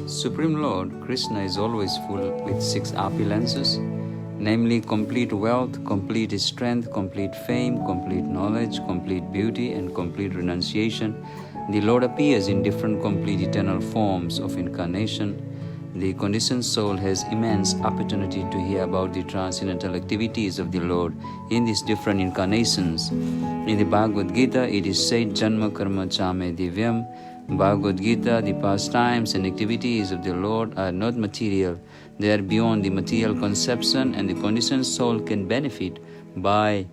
Supreme Lord Krishna is always full with 6 opulences, namely complete wealth, complete strength, complete fame, complete knowledge, complete beauty, and complete renunciation. The Lord appears in different complete eternal forms of incarnation. The conditioned soul has immense opportunity to hear about the transcendental activities of the Lord in these different incarnations. In the Bhagavad Gita, it is said, Janma Karma Chame Divyam. Bhagavad Gita, the pastimes and activities of the Lord are not material. They are beyond the material conception, and the conditioned soul can benefit by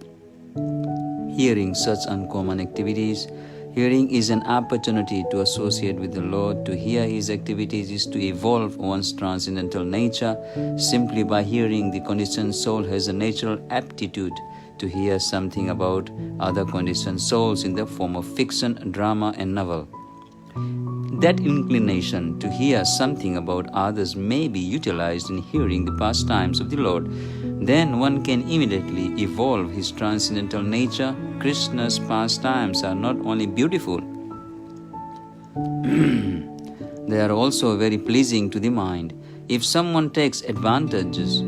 hearing such uncommon activities. Hearing is an opportunity to associate with the Lord. To hear His activities is to evolve one's transcendental nature. Simply by hearing, the conditioned soul has a natural aptitude to hear something about other conditioned souls in the form of fiction, drama, and novel. That inclination to hear something about others may be utilized in hearing the pastimes of the Lord. Then one can immediately evolve his transcendental nature. Krishna's pastimes are not only beautiful, they are also very pleasing to the mind. If someone takes advantage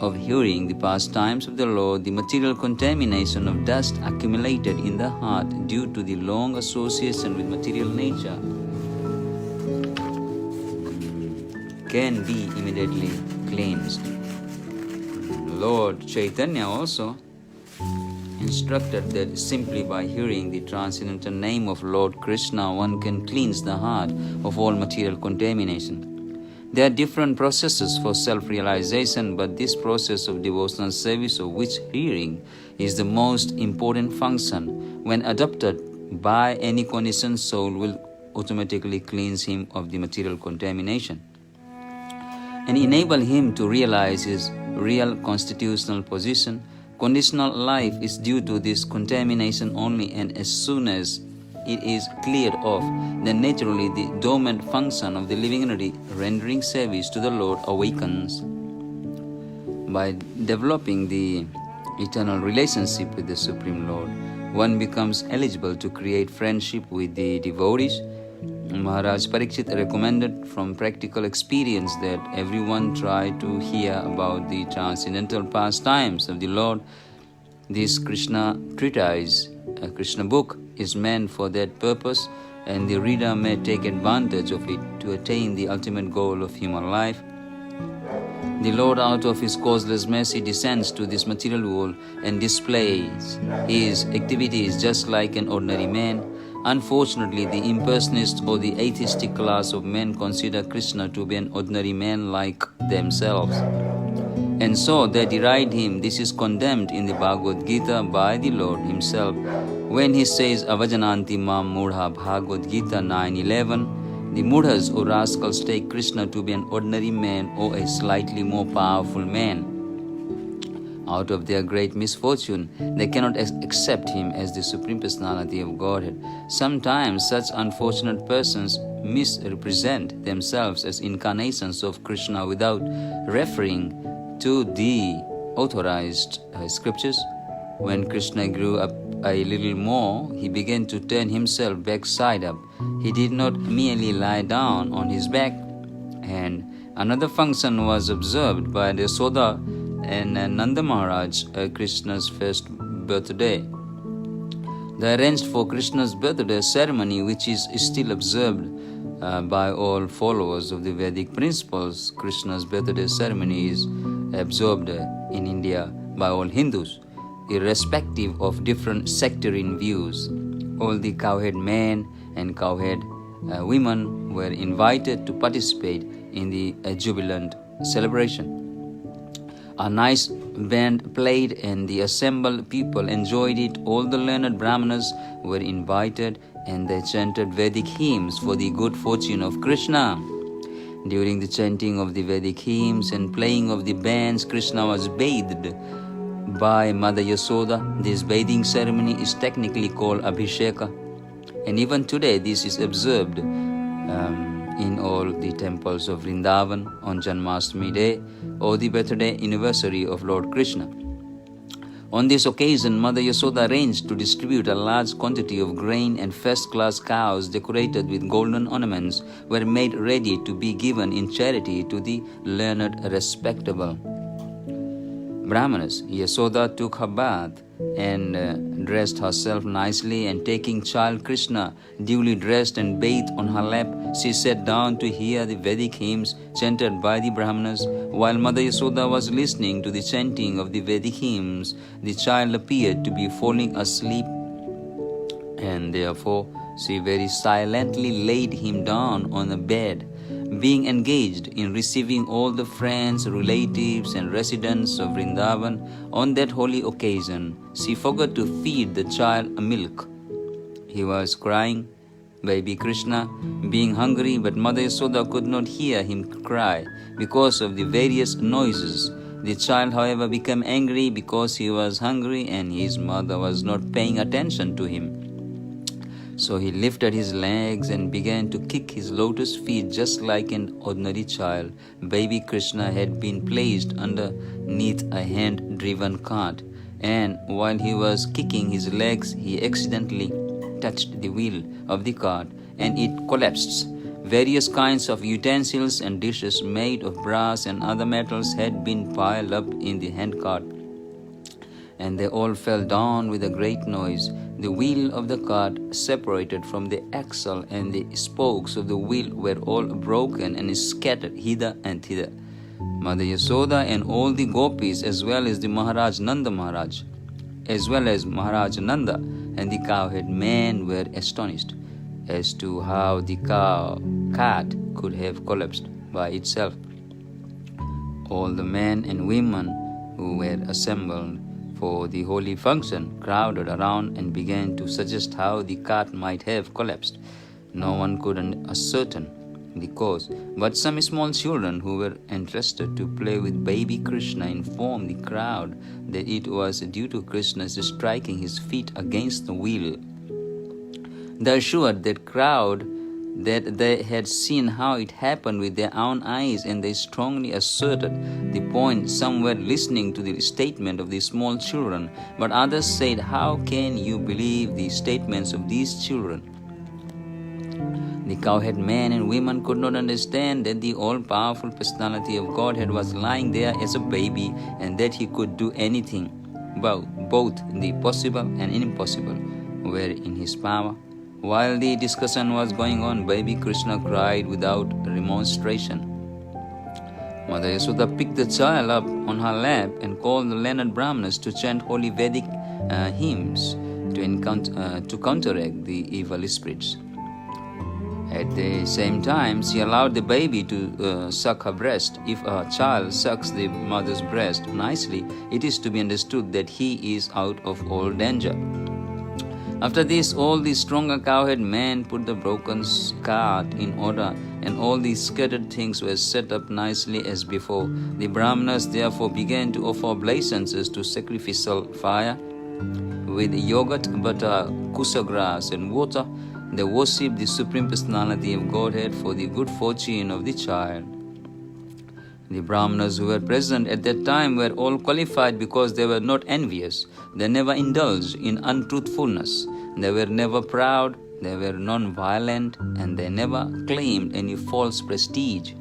of hearing the pastimes of the Lord, the material contamination of dust accumulated in the heart due to the long association with material nature can be immediately cleansed. Lord Chaitanya also instructed that simply by hearing the transcendental name of Lord Krishna, one can cleanse the heart of all material contamination. There are different processes for self-realization, but this process of devotional service, of which hearing is the most important function, when adopted by any conditioned soul, will automatically cleanse him of the material contamination and enable him to realize his real constitutional position. Conditional life is due to this contamination only, and as soon as it is cleared off, then naturally the dormant function of the living entity rendering service to the Lord awakens. By developing the eternal relationship with the Supreme Lord, one becomes eligible to create friendship with the devotees. Maharaj Parikshit recommended from practical experience that everyone try to hear about the transcendental pastimes of the Lord. This Krishna treatise, a Krishna book, is meant for that purpose, and the reader may take advantage of it to attain the ultimate goal of human life. The Lord, out of His causeless mercy, descends to this material world and displays His activities just like an ordinary man. Unfortunately, the impersonalists or the atheistic class of men consider Krishna to be an ordinary man like themselves, and so they deride Him. This is condemned in the Bhagavad Gita by the Lord Himself when He says, Avajananti mam mudha, Bhagavad Gita 9:11. The mudhas or rascals take Krishna to be an ordinary man or a slightly more powerful man. Out of their great misfortune, they cannot accept Him as the Supreme Personality of Godhead. Sometimes such unfortunate persons misrepresent themselves as incarnations of Krishna without referring to the authorized scriptures. When Krishna grew up a little more, he began to turn himself back side up. He did not merely lie down on his back. And another function was observed by the Soda and Nanda Maharaj, Krishna's first birthday. They arranged for Krishna's birthday ceremony, which is still observed by all followers of the Vedic principles. Krishna's birthday ceremony is observed in India by all Hindus, irrespective of different sectarian views. All the cowhead men and cowhead women were invited to participate in the jubilant celebration. A nice band played and the assembled people enjoyed it. All the learned Brahmanas were invited and they chanted Vedic hymns for the good fortune of Krishna. During the chanting of the Vedic hymns and playing of the bands, Krishna was bathed by Mother Yasoda. This bathing ceremony is technically called Abhisheka, and even today this is observed in all the temples of Vrindavan on Janmashtami day or the birthday anniversary of Lord Krishna. On this occasion, Mother Yasoda arranged to distribute a large quantity of grain, and first-class cows decorated with golden ornaments were made ready to be given in charity to the learned respectable Brahmanas. Yasoda took her bath and dressed herself nicely, and taking child Krishna duly dressed and bathed on her lap, she sat down to hear the Vedic hymns chanted by the Brahmanas. While Mother Yasoda was listening to the chanting of the Vedic hymns, the child appeared to be falling asleep, and therefore she very silently laid him down on a bed. Being engaged in receiving all the friends, relatives, and residents of Vrindavan on that holy occasion, she forgot to feed the child milk. He was crying, baby Krishna, being hungry, but Mother Yasoda could not hear him cry because of the various noises. The child, however, became angry because he was hungry and his mother was not paying attention to him. So he lifted his legs and began to kick his lotus feet just like an ordinary child. Baby Krishna had been placed underneath a hand-driven cart, and while he was kicking his legs, he accidentally touched the wheel of the cart, and it collapsed. Various kinds of utensils and dishes made of brass and other metals had been piled up in the handcart, and they all fell down with a great noise. The wheel of the cart separated from the axle, and the spokes of the wheel were all broken and scattered hither and thither. Mother Yasoda and all the gopis, as well as the Maharaj Nanda Maharaj, as well as Maharaj Nanda and the cowhead man, were astonished as to how the cart could have collapsed by itself. All the men and women who were assembled for the holy function crowded around and began to suggest how the cart might have collapsed. No one could ascertain the cause, but some small children who were entrusted to play with baby Krishna informed the crowd that it was due to Krishna's striking his feet against the wheel. They assured that crowd that they had seen how it happened with their own eyes, and they strongly asserted the point. Some were listening to the statement of the small children, but others said, "How can you believe the statements of these children?" The cowhead men and women could not understand that the all-powerful personality of Godhead was lying there as a baby, and that he could do anything. Both the possible and impossible were in his power. While the discussion was going on, baby Krishna cried without remonstration. Mother Yasoda picked the child up on her lap and called the learned Brahmanas to chant holy Vedic hymns to counteract the evil spirits. At the same time, she allowed the baby to suck her breast. If a child sucks the mother's breast nicely, it is to be understood that he is out of all danger. After this, all the stronger cowhead men put the broken cart in order, and all the scattered things were set up nicely as before. The Brahmanas therefore began to offer obeisances to sacrificial fire. With yogurt, butter, kusa grass, and water, they worshipped the Supreme Personality of Godhead for the good fortune of the child. The Brahmanas who were present at that time were all qualified because they were not envious. They never indulged in untruthfulness. They were never proud. They were non-violent, and they never claimed any false prestige.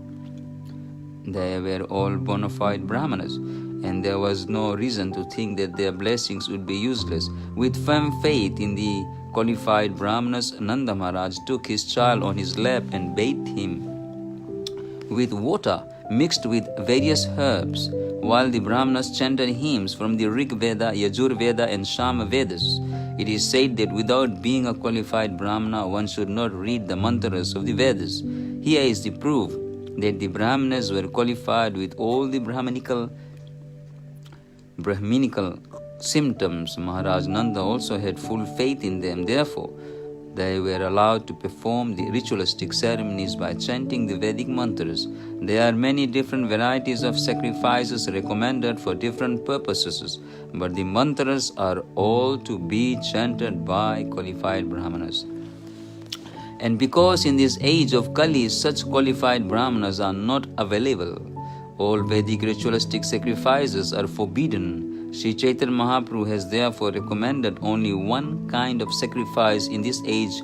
They were all bona fide Brahmanas, and there was no reason to think that their blessings would be useless. With firm faith in the qualified Brahmanas, Nanda Maharaj took his child on his lap and bathed him with water mixed with various herbs, while the Brahmanas chanted hymns from the Rig Veda, Yajur Veda, and Shama Vedas. It is said that without being a qualified Brahmana, one should not read the mantras of the Vedas. Here is the proof that the Brahmanas were qualified with all the Brahminical symptoms. Maharaj Nanda also had full faith in them. Therefore, they were allowed to perform the ritualistic ceremonies by chanting the Vedic mantras. There are many different varieties of sacrifices recommended for different purposes, but the mantras are all to be chanted by qualified Brahmanas. And because in this age of Kali, such qualified Brahmanas are not available, all Vedic ritualistic sacrifices are forbidden. Sri Chaitanya Mahaprabhu has therefore recommended only one kind of sacrifice in this age,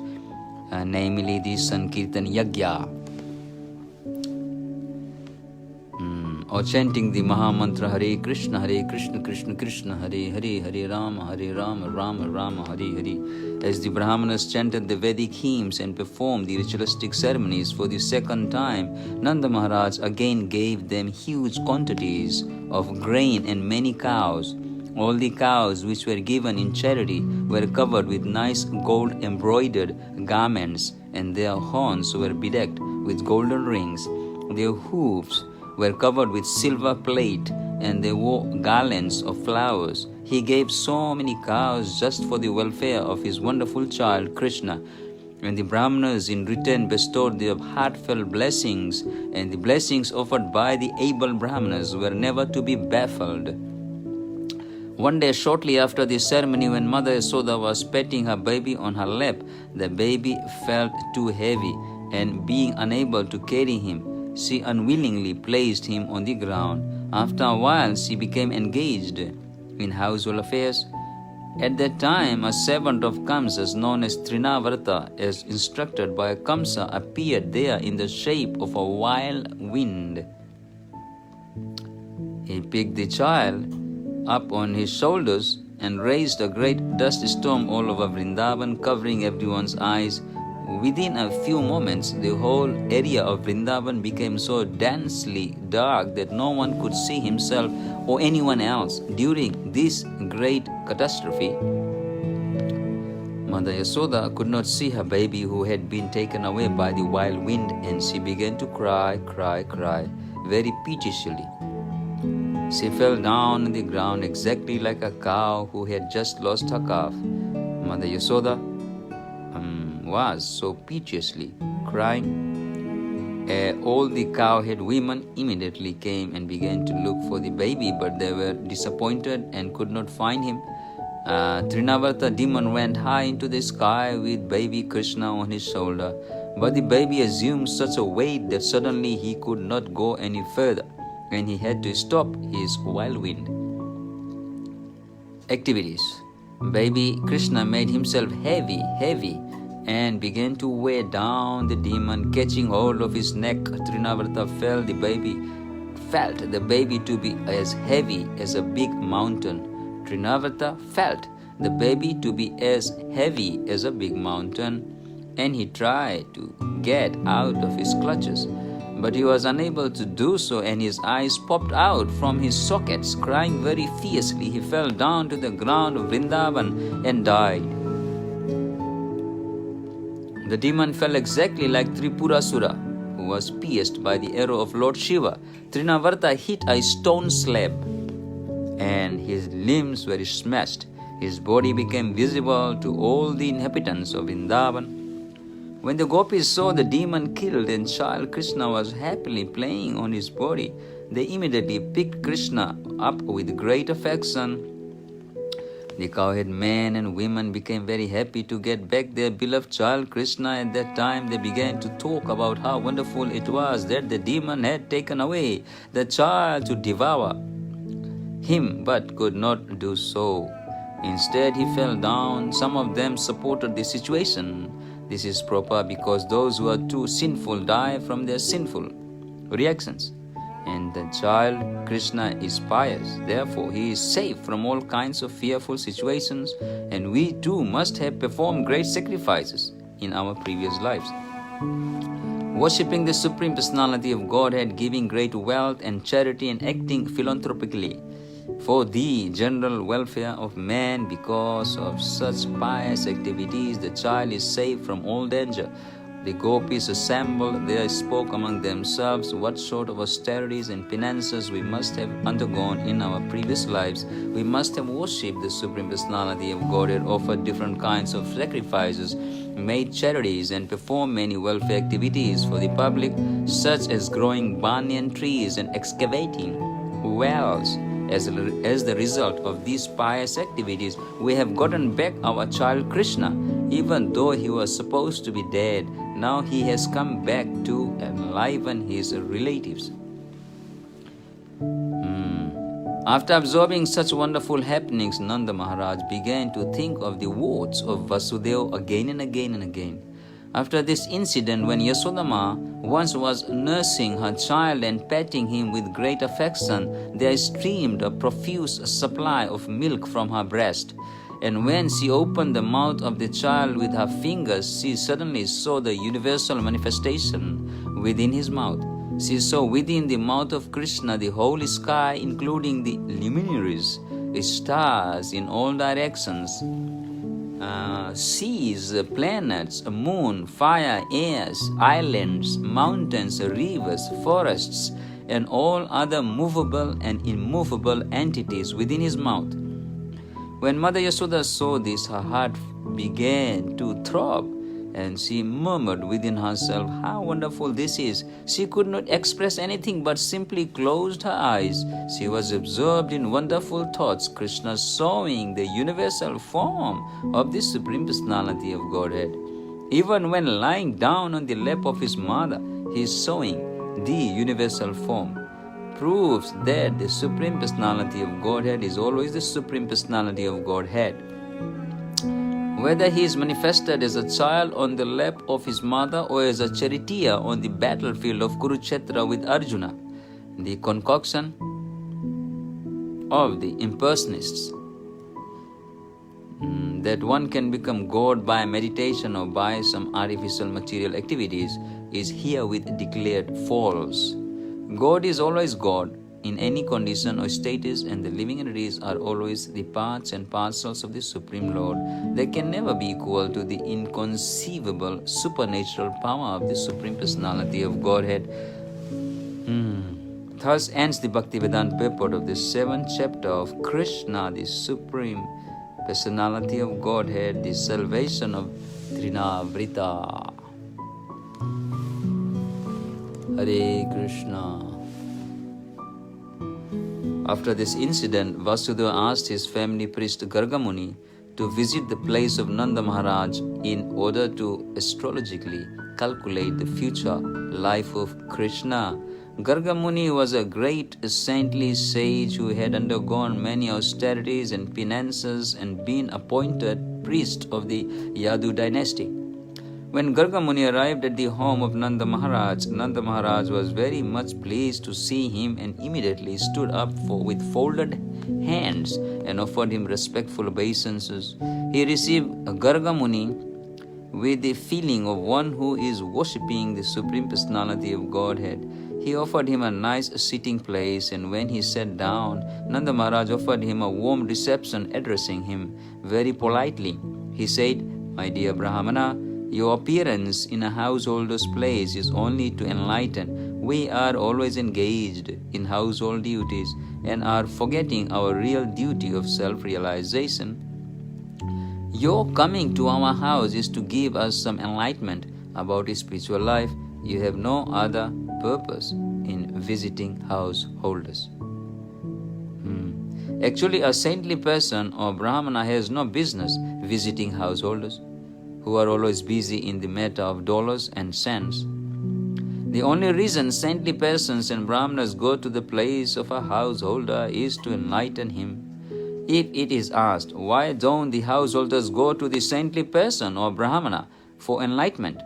namely the Sankirtan Yagya, or chanting the Mahamantra Hare Krishna, Krishna Krishna, Hare Hare, Hare Rama, Rama Rama, Hare Hare. As the Brahmanas chanted the Vedic hymns and performed the ritualistic ceremonies for the second time, Nanda Maharaj again gave them huge quantities of grain and many cows. All the cows which were given in charity were covered with nice gold-embroidered garments, and their horns were bedecked with golden rings. Their hoofs were covered with silver plate, and they wore garlands of flowers. He gave so many cows just for the welfare of his wonderful child Krishna. And the Brahmanas in return bestowed their heartfelt blessings, and the blessings offered by the able Brahmanas were never to be baffled. One day, shortly after the ceremony, when Mother Yasoda was petting her baby on her lap, the baby felt too heavy, and being unable to carry him, she unwillingly placed him on the ground. After a while, she became engaged in household affairs. At that time, a servant of Kamsa's known as Trinavarta, as instructed by Kamsa, appeared there in the shape of a wild wind. He picked the child up on his shoulders and raised a great dust storm all over Vrindavan, covering everyone's eyes. Within a few moments, the whole area of Vrindavan became so densely dark that no one could see himself or anyone else. During this great catastrophe, Mother Yasoda could not see her baby who had been taken away by the wild wind, and she began to cry very piteously. She fell down on the ground exactly like a cow who had just lost her calf. Mother Yasoda was so piteously crying. All the cowhead women immediately came and began to look for the baby, but they were disappointed and could not find him. Trinavarta demon went high into the sky with baby Krishna on his shoulder, but the baby assumed such a weight that suddenly he could not go any further, and he had to stop his whirlwind activities. Baby Krishna made himself heavy, and began to weigh down the demon. Catching hold of his neck, Trinavarta felt the baby to be as heavy as a big mountain. Trinavarta felt the baby to be as heavy as a big mountain, and he tried to get out of his clutches. But he was unable to do so, and his eyes popped out from his sockets. Crying very fiercely, he fell down to the ground of Vrindavan and died. The demon fell exactly like Tripurasura, who was pierced by the arrow of Lord Shiva. Trinavarta hit a stone slab, and his limbs were smashed. His body became visible to all the inhabitants of Vrindavan. When the gopis saw the demon killed and child Krishna was happily playing on his body, they immediately picked Krishna up with great affection. The cowhead men and women became very happy to get back their beloved child Krishna. At that time, they began to talk about how wonderful it was that the demon had taken away the child to devour him, but could not do so. Instead, he fell down. Some of them supported the situation. This is proper because those who are too sinful die from their sinful reactions. And the child Krishna is pious. Therefore, he is safe from all kinds of fearful situations, and we too must have performed great sacrifices in our previous lives. Worshipping the Supreme Personality of Godhead, giving great wealth and charity, and acting philanthropically for the general welfare of man. Because of such pious activities, the child is safe from all danger. The gopis assembled there spoke among themselves what sort of austerities and penances we must have undergone in our previous lives. We must have worshipped the Supreme Personality of Godhead, offered different kinds of sacrifices, made charities, and performed many welfare activities for the public, such as growing banyan trees and excavating wells. As the result of these pious activities, we have gotten back our child Krishna. Even though he was supposed to be dead, now he has come back to enliven his relatives. After observing such wonderful happenings, Nanda Maharaj began to think of the words of Vasudeva again and again and again. After this incident, when Yasodama once was nursing her child and petting him with great affection, there streamed a profuse supply of milk from her breast. And when she opened the mouth of the child with her fingers, she suddenly saw the universal manifestation within his mouth. She saw within the mouth of Krishna the whole sky, including the luminaries, stars in all directions, seas, planets, moon, fire, airs, islands, mountains, rivers, forests, and all other movable and immovable entities within his mouth. When Mother Yasoda saw this, her heart began to throb, and she murmured within herself, "How wonderful this is!" She could not express anything but simply closed her eyes. She was absorbed in wonderful thoughts, Krishna showing the universal form of the Supreme Personality of Godhead. Even when lying down on the lap of his mother, he is showing the universal form. Proves that the Supreme Personality of Godhead is always the Supreme Personality of Godhead. Whether he is manifested as a child on the lap of his mother or as a charioteer on the battlefield of Kurukshetra with Arjuna, the concoction of the impersonalists that one can become God by meditation or by some artificial material activities is herewith declared false. God is always God in any condition or status, and the living entities are always the parts and parcels of the Supreme Lord. They can never be equal to the inconceivable supernatural power of the Supreme Personality of Godhead. Thus ends the Bhaktivedanta purport of the 7th chapter of Krishna, the Supreme Personality of Godhead, the salvation of Trinavrita. Hare Krishna. After this incident, Vasudeva asked his family priest Gargamuni to visit the place of Nanda Maharaj in order to astrologically calculate the future life of Krishna. Gargamuni was a great saintly sage who had undergone many austerities and penances and been appointed priest of the Yadu dynasty. When Gargamuni arrived at the home of Nanda Maharaj was very much pleased to see him and immediately stood up with folded hands and offered him respectful obeisances. He received Gargamuni with the feeling of one who is worshipping the Supreme Personality of Godhead. He offered him a nice sitting place, and when he sat down, Nanda Maharaj offered him a warm reception, addressing him very politely. He said, "My dear Brahmana, your appearance in a householder's place is only to enlighten. We are always engaged in household duties and are forgetting our real duty of self-realization. Your coming to our house is to give us some enlightenment about spiritual life. You have no other purpose in visiting householders." Actually, a saintly person or Brahmana has no business visiting householders who are always busy in the matter of dollars and cents. The only reason saintly persons and Brahmanas go to the place of a householder is to enlighten him. If it is asked, why don't the householders go to the saintly person or Brahmana for enlightenment?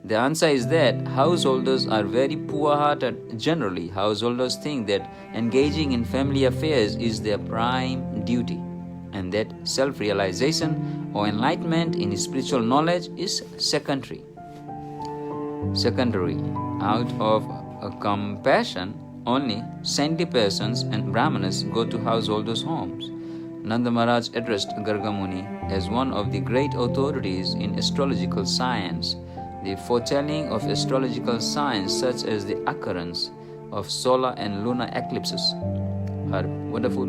The answer is that householders are very poor-hearted. Generally, householders think that engaging in family affairs is their prime duty, and that self-realization or enlightenment in spiritual knowledge is secondary. Out of compassion, only saintly persons and Brahmanas go to householders' homes. Nanda Maharaj addressed Gargamuni as one of the great authorities in astrological science. The foretelling of astrological science, such as the occurrence of solar and lunar eclipses, are wonderful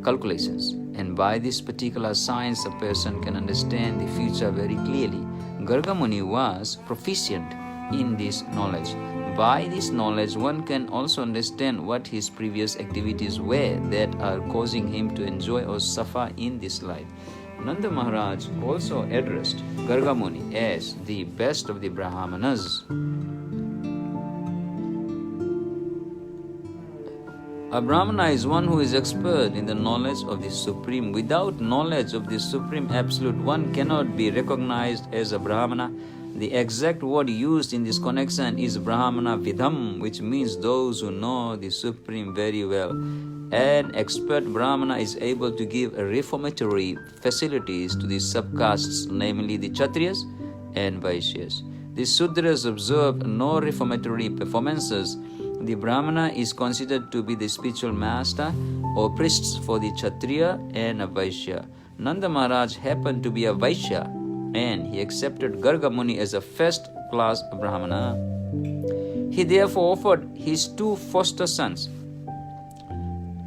calculations, and by this particular science a person can understand the future very clearly. Gargamuni was proficient in this knowledge. By this knowledge one can also understand what his previous activities were that are causing him to enjoy or suffer in this life. Nanda Maharaj also addressed Gargamuni as the best of the Brahmanas. A Brahmana is one who is expert in the knowledge of the Supreme. Without knowledge of the Supreme Absolute, one cannot be recognized as a Brahmana. The exact word used in this connection is Brahmana Vidham, which means those who know the Supreme very well. An expert Brahmana is able to give reformatory facilities to the subcastes, namely the Kshatriyas and Vaishyas. The Sudras observe no reformatory performances. The Brahmana is considered to be the spiritual master or priests for the Kshatriya and a Vaishya. Nanda Maharaj happened to be a Vaishya, and he accepted Garga Muni as a first-class Brahmana. He therefore offered his two foster sons,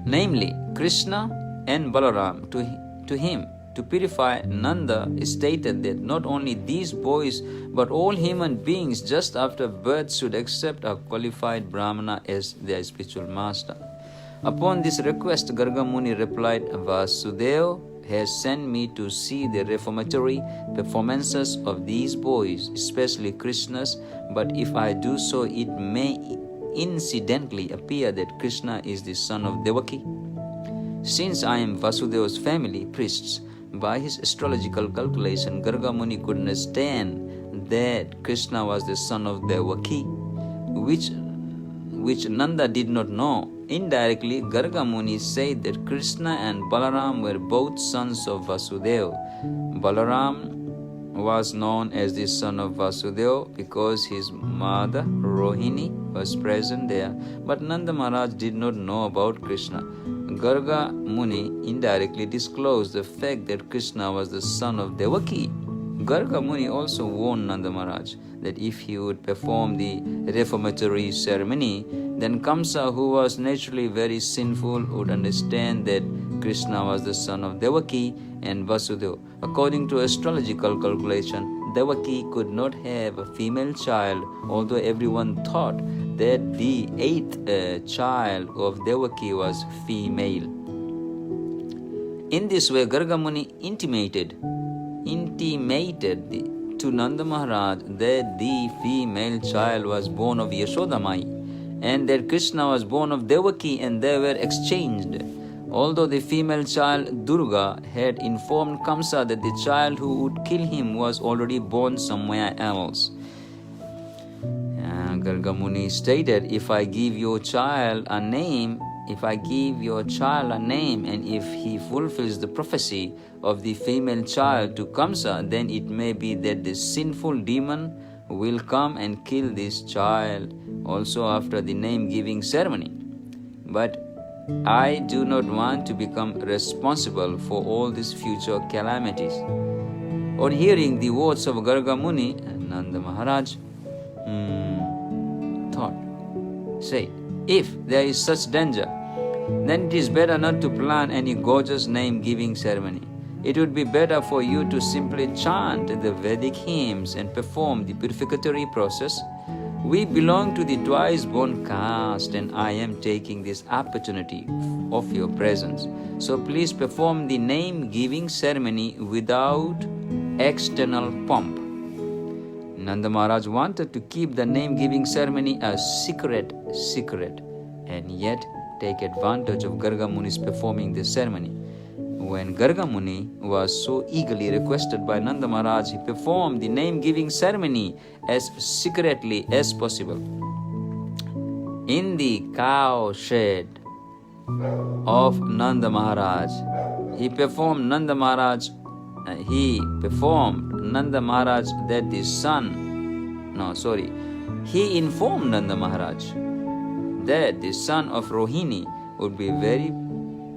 namely Krishna and Balaram, to him. To purify, Nanda stated that not only these boys but all human beings just after birth should accept a qualified Brahmana as their spiritual master. Upon this request, Garga Muni replied, Vasudeva has sent me to see the reformatory performances of these boys, especially Krishna's, but if I do so, it may incidentally appear that Krishna is the son of Devaki. Since I am Vasudeva's family priests, by his astrological calculation, Garga Muni could understand that Krishna was the son of Devaki, which Nanda did not know. Indirectly, Garga Muni said that Krishna and Balaram were both sons of Vasudeva. Balaram was known as the son of Vasudeva because his mother Rohini was present there, but Nanda Maharaj did not know about Krishna. Garga Muni indirectly disclosed the fact that Krishna was the son of Devaki. Garga Muni also warned Nanda Maharaj that if he would perform the reformatory ceremony, then Kamsa, who was naturally very sinful, would understand that Krishna was the son of Devaki and Vasudeva. According to astrological calculation, Devaki could not have a female child, although everyone thought that the eighth child of Devaki was female. In this way, Garga Muni intimated to Nanda Maharaj that the female child was born of Yashoda Mai and that Krishna was born of Devaki, and they were exchanged. Although the female child Durga had informed Kamsa that the child who would kill him was already born somewhere else. Garga Muni stated, if I give your child a name, and if he fulfills the prophecy of the female child to Kamsa, then it may be that the sinful demon will come and kill this child also after the name-giving ceremony. But I do not want to become responsible for all these future calamities. On hearing the words of Garga Muni, Nanda Maharaj said, if there is such danger, then it is better not to plan any gorgeous name-giving ceremony. It would be better for you to simply chant the Vedic hymns and perform the purificatory process. We belong to the twice-born caste, and I am taking this opportunity of your presence. So please perform the name-giving ceremony without external pomp. Nanda Maharaj wanted to keep the name-giving ceremony a secret, and yet take advantage of Garga Muni's performing the ceremony. When Garga Muni was so eagerly requested by Nanda Maharaj, he performed the name-giving ceremony as secretly as possible. In the cow shed of Nanda Maharaj, he informed Nanda Maharaj that the son of Rohini would be very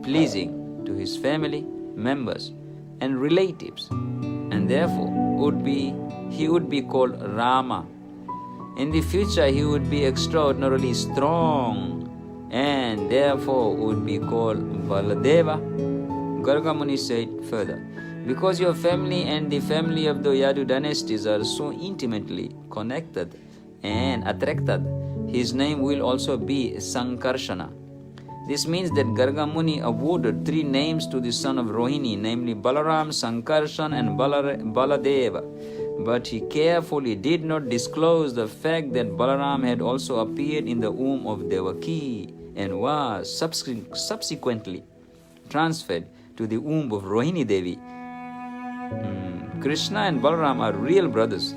pleasing to his family members and relatives, and therefore he would be called Rama. In the future, he would be extraordinarily strong and therefore would be called Baladeva. Garga Muni said further, because your family and the family of the Yadu dynasties are so intimately connected and attracted, his name will also be Sankarshana. This means that Garga Muni awarded 3 names to the son of Rohini, namely Balaram, Sankarshan and Baladeva. But he carefully did not disclose the fact that Balaram had also appeared in the womb of Devaki and was subsequently transferred to the womb of Rohini Devi. Krishna and Balaram are real brothers.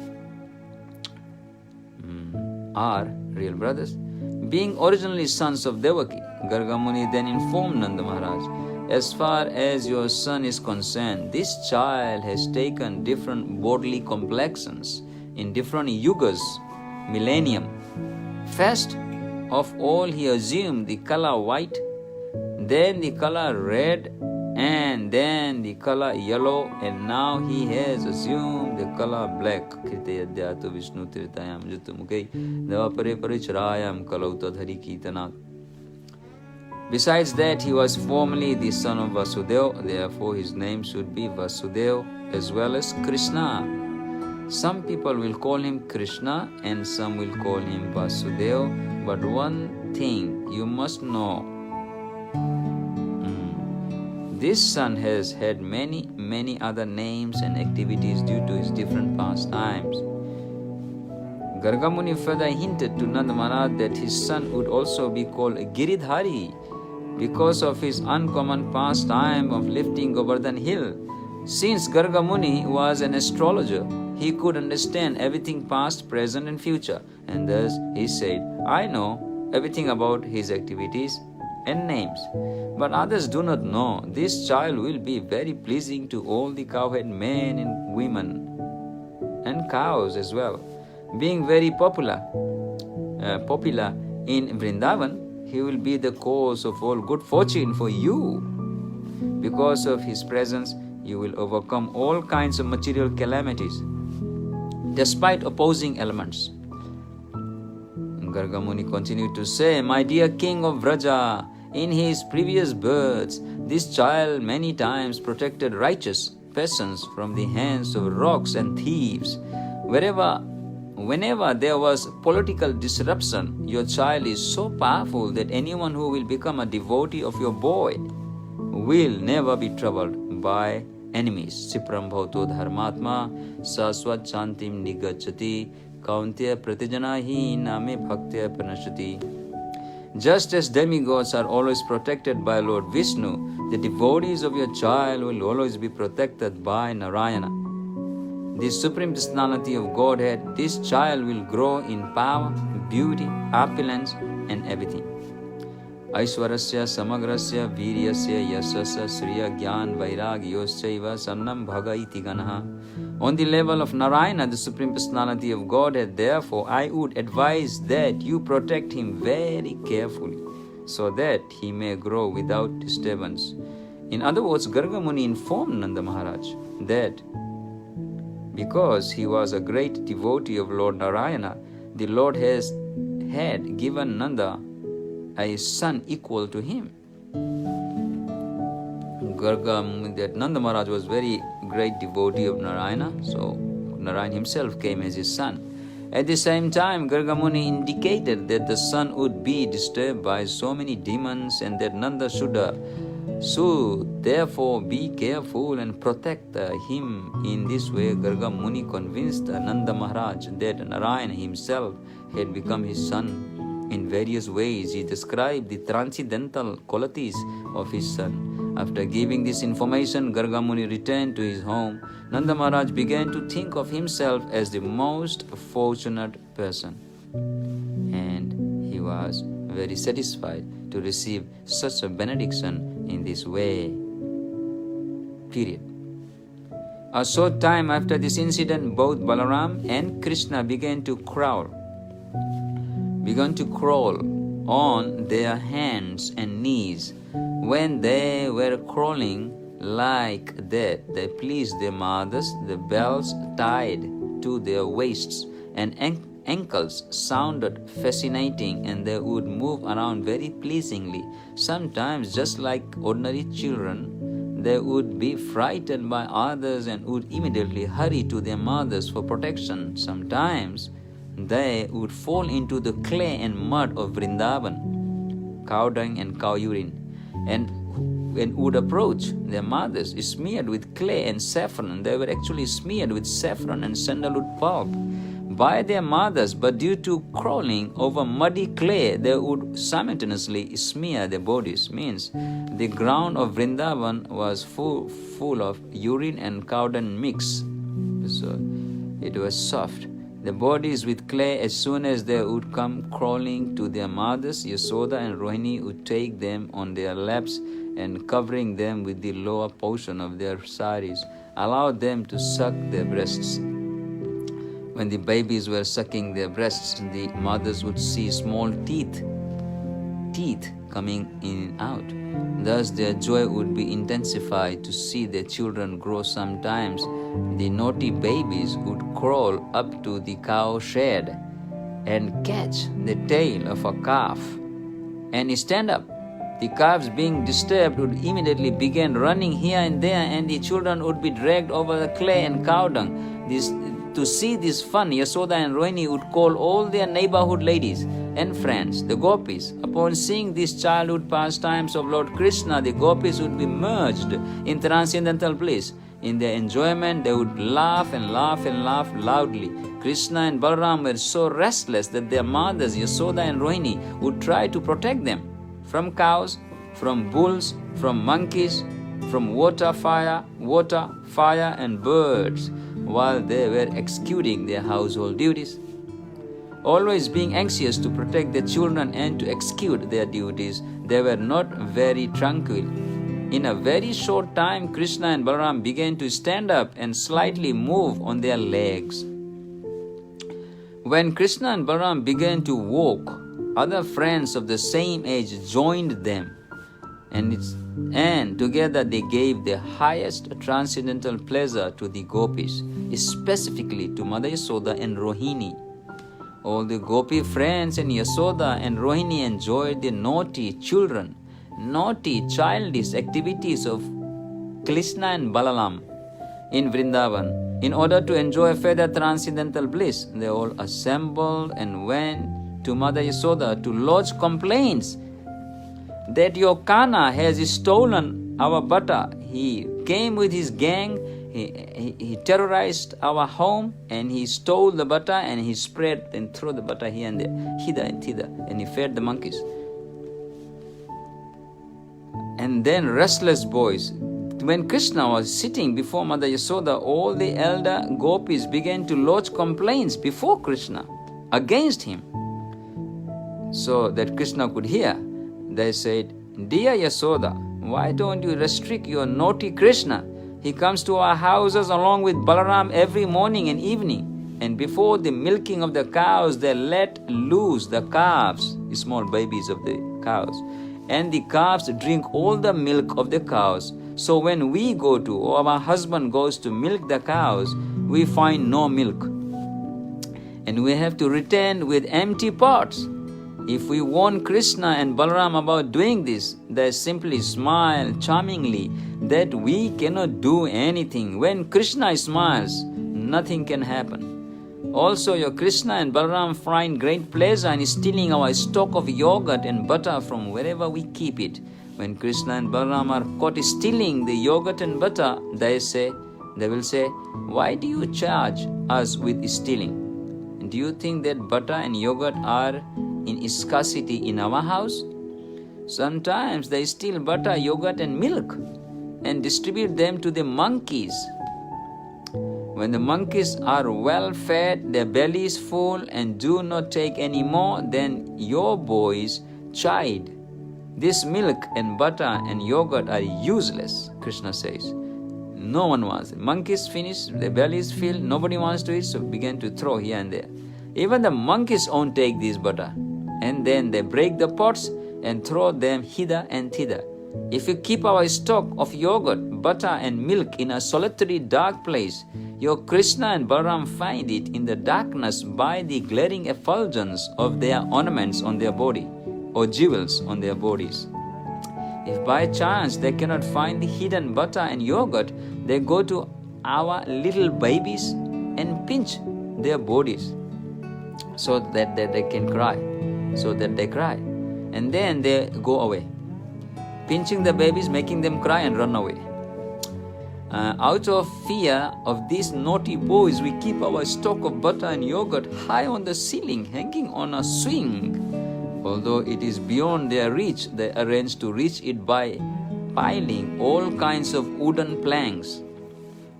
Being originally sons of Devaki, Garga Muni then informed Nanda Maharaj, as far as your son is concerned, this child has taken different bodily complexions in different yugas, millennium. First of all, he assumed the color white, then the color red, and then the color yellow, and now he has assumed the color black. Besides that, he was formerly the son of Vasudeva, therefore his name should be Vasudeva as well as Krishna. Some people will call him Krishna and some will call him Vasudeva, but one thing you must know, this son has had many other names and activities due to his different pastimes. Garga Muni further hinted to Nanda Maharaj that his son would also be called Giridhari because of his uncommon pastime of lifting Govardhan hill. Since Garga Muni was an astrologer, he could understand everything past, present and future, and thus he said, I know everything about his activities and names, but others do not know. This child will be very pleasing to all the cowhead men and women and cows as well. Being very popular in Vrindavan, he will be the cause of all good fortune for you. Because of his presence, you will overcome all kinds of material calamities, despite opposing elements. Garga Muni continued to say, my dear king of Vraja, in his previous births, this child many times protected righteous persons from the hands of rogues and thieves. Whenever there was political disruption, your child is so powerful that anyone who will become a devotee of your boy will never be troubled by enemies. Sipram bhavto dharmatma saswat shantim nigachati kauntya pratijana hi name bhaktya pranashati. Just as demigods are always protected by Lord Vishnu, the devotees of your child will always be protected by Narayana. The Supreme Personality of Godhead, this child will grow in power, beauty, opulence and everything. Aishwarasya samagrasya viryasya yasasya sriya gyan vairagyoschaiva sannam bhaga iti ganaha. On the level of Narayana, the Supreme Personality of Godhead, therefore, I would advise that you protect him very carefully so that he may grow without disturbance. In other words, Garga Muni informed Nanda Maharaj that because he was a great devotee of Lord Narayana, the Lord had given Nanda a son equal to him. That Nanda Maharaj was very great devotee of Narayana, so Narayana himself came as his son. At the same time, Garga Muni indicated that the son would be disturbed by so many demons and that Nanda should therefore be careful and protect him. In this way, Garga Muni convinced Nanda Maharaj that Narayana himself had become his son. In various ways, he described the transcendental qualities of his son. After giving this information, Garga Muni returned to his home. Nanda Maharaj began to think of himself as the most fortunate person, and he was very satisfied to receive such a benediction in this way. Period. A short time after this incident, both Balaram and Krishna began to crawl on their hands and knees. When they were crawling like that, they pleased their mothers. The bells tied to their waists and ankles sounded fascinating, and they would move around very pleasingly. Sometimes, just like ordinary children, they would be frightened by others and would immediately hurry to their mothers for protection. Sometimes, they would fall into the clay and mud of Vrindavan, cow dung and cow urine, and would approach their mothers smeared with clay and saffron. They were actually smeared with saffron and sandalwood pulp. by their mothers, but due to crawling over muddy clay, they would simultaneously smear their bodies. Means the ground of Vrindavan was full of urine and cow dung mix. So it was soft. The bodies with clay, as soon as they would come crawling to their mothers, Yasoda and Rohini would take them on their laps and covering them with the lower portion of their saris, allowed them to suck their breasts. When the babies were sucking their breasts, the mothers would see small teeth coming in and out. Thus their joy would be intensified to see their children grow. Sometimes the naughty babies would crawl up to the cow shed and catch the tail of a calf and stand up. The calves, being disturbed, would immediately begin running here and there, and the children would be dragged over the clay and cow dung. To see this fun, Yasoda and Rohini would call all their neighborhood ladies and friends, the gopis. Upon seeing these childhood pastimes of Lord Krishna, the gopis would be merged in transcendental bliss. In their enjoyment, they would laugh and laugh and laugh loudly. Krishna and Balaram were so restless that their mothers, Yasoda and Rohini, would try to protect them from cows, from bulls, from monkeys, from water, fire, and birds, while they were executing their household duties. Always being anxious to protect their children and to execute their duties, they were not very tranquil. In a very short time, Krishna and Balaram began to stand up and slightly move on their legs. When Krishna and Balaram began to walk, other friends of the same age joined them, and together they gave the highest transcendental pleasure to the gopis, specifically to Mother Yasoda and Rohini. All the gopi friends and Yasoda and Rohini enjoyed the naughty childish activities of Krishna and Balaram in Vrindavan. In order to enjoy further transcendental bliss, they all assembled and went to Mother Yasoda to lodge complaints that your Kana has stolen our butter. He came with his gang, he terrorized our home, and he stole the butter and he spread and threw the butter here and there, hither and thither, and he fed the monkeys. And then restless boys. When Krishna was sitting before Mother Yasoda, all the elder gopis began to lodge complaints before Krishna against him, so that Krishna could hear. They said, "Dear Yasoda, why don't you restrict your naughty Krishna? He comes to our houses along with Balaram every morning and evening, and before the milking of the cows, they let loose the calves," the small babies of the cows, "and the calves drink all the milk of the cows. So when we go to, or our husband goes to milk the cows, we find no milk, and we have to return with empty pots. If we warn Krishna and Balaram about doing this, they simply smile charmingly that we cannot do anything. When Krishna smiles, nothing can happen. Also, your Krishna and Balaram find great pleasure in stealing our stock of yogurt and butter from wherever we keep it. When Krishna and Balaram are caught stealing the yogurt and butter, they will say, "Why do you charge us with stealing? Do you think that butter and yogurt are in scarcity in our house?" Sometimes they steal butter, yogurt and milk and distribute them to the monkeys. When the monkeys are well fed, their belly is full and do not take any more, then your boys chide. This milk and butter and yogurt are useless, Krishna says. No one wants it. Monkeys finish, their belly is filled, nobody wants to eat, so begin to throw here and there. Even the monkeys won't take this butter, and then they break the pots and throw them hither and thither. If you keep our stock of yogurt, butter and milk in a solitary dark place, your Krishna and Balaram find it in the darkness by the glaring effulgence of their ornaments on their body, or jewels on their bodies. If by chance they cannot find the hidden butter and yogurt, they go to our little babies and pinch their bodies so that they can cry, so that they cry. And then they go away, pinching the babies, making them cry and run away. Out of fear of these naughty boys, we keep our stock of butter and yogurt high on the ceiling, hanging on a swing. Although it is beyond their reach, they arrange to reach it by piling all kinds of wooden planks